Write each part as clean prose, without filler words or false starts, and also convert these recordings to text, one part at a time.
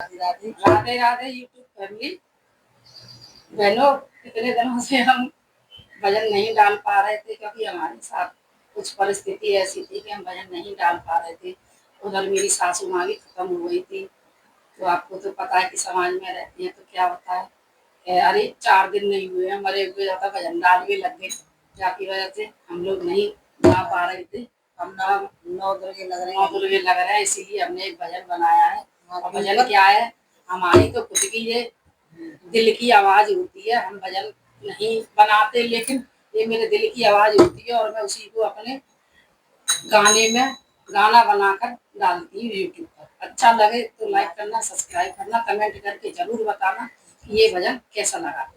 Radhe Radhe Radhe YouTube family बहनों। कितने दिनों से हम भजन नहीं डाल पा रहे थे क्योंकि हमारे साथ कुछ परिस्थिति ऐसी थी कि हम भजन नहीं डाल पा रहे थे। उधर मेरी सासू माँ भी खत्म हो गई थी। तो आपको तो पता है कि समाज में रहती है तो क्या होता है कि अरे 4 दिन नहीं हुए हैं मरे हुए ज्यादा भजन डाल भी लग गए, जाकी वजह से हम लोग नहीं गा पा रहे थे। हम नौ दुर्गे लग रहे हैं, इसीलिए हमने एक भजन बनाया है। और भजन क्या है, हमारी तो खुद की ये दिल की आवाज होती है। हम भजन नहीं बनाते, लेकिन ये मेरे दिल की आवाज होती है और मैं उसी को अपने गाने में गाना बनाकर डालती हूँ यूट्यूब पर। अच्छा लगे तो लाइक करना, सब्सक्राइब करना, कमेंट करके जरूर बताना कि ये भजन कैसा लगा।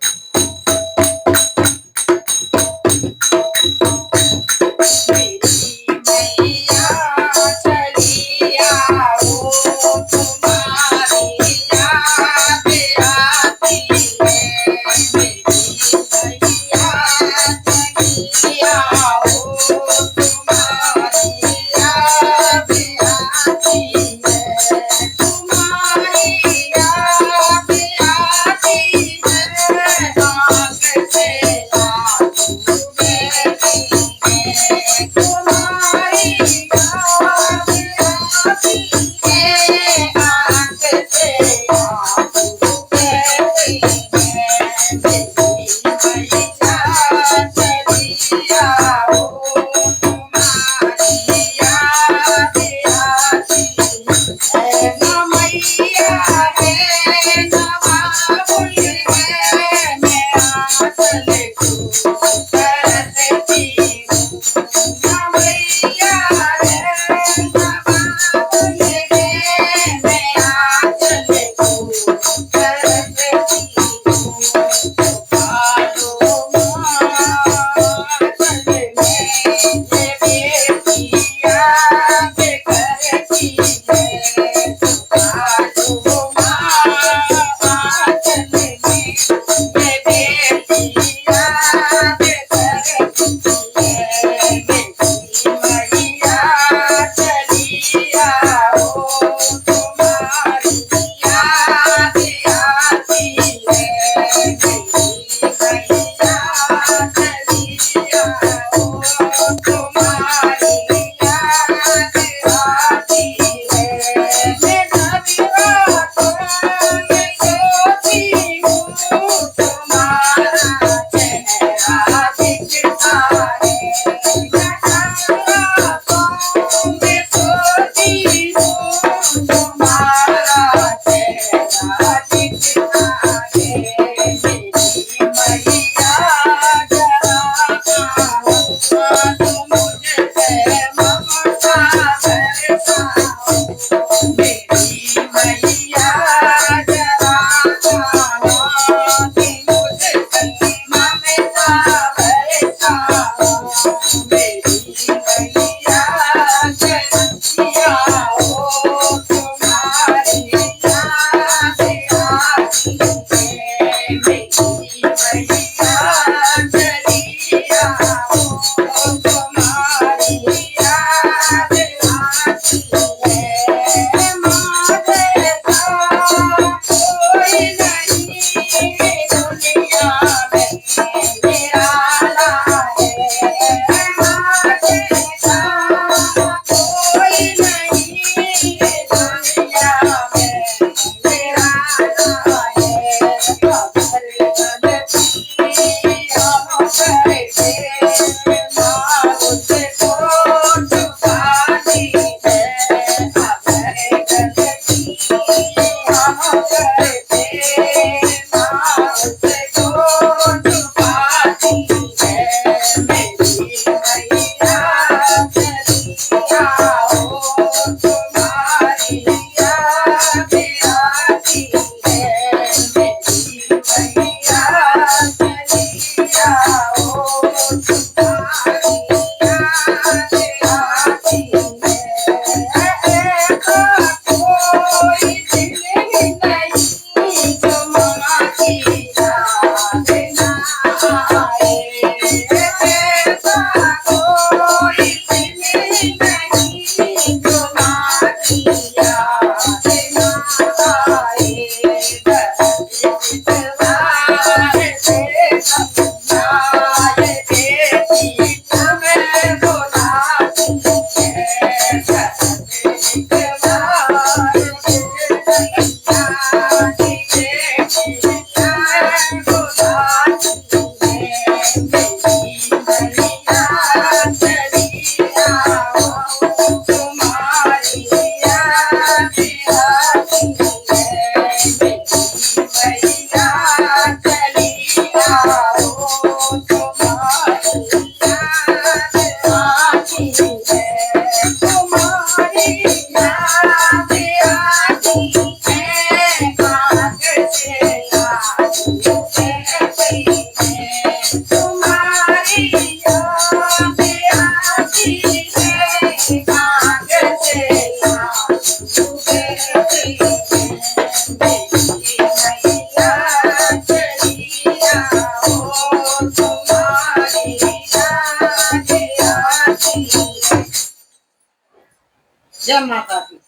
जय माता दी।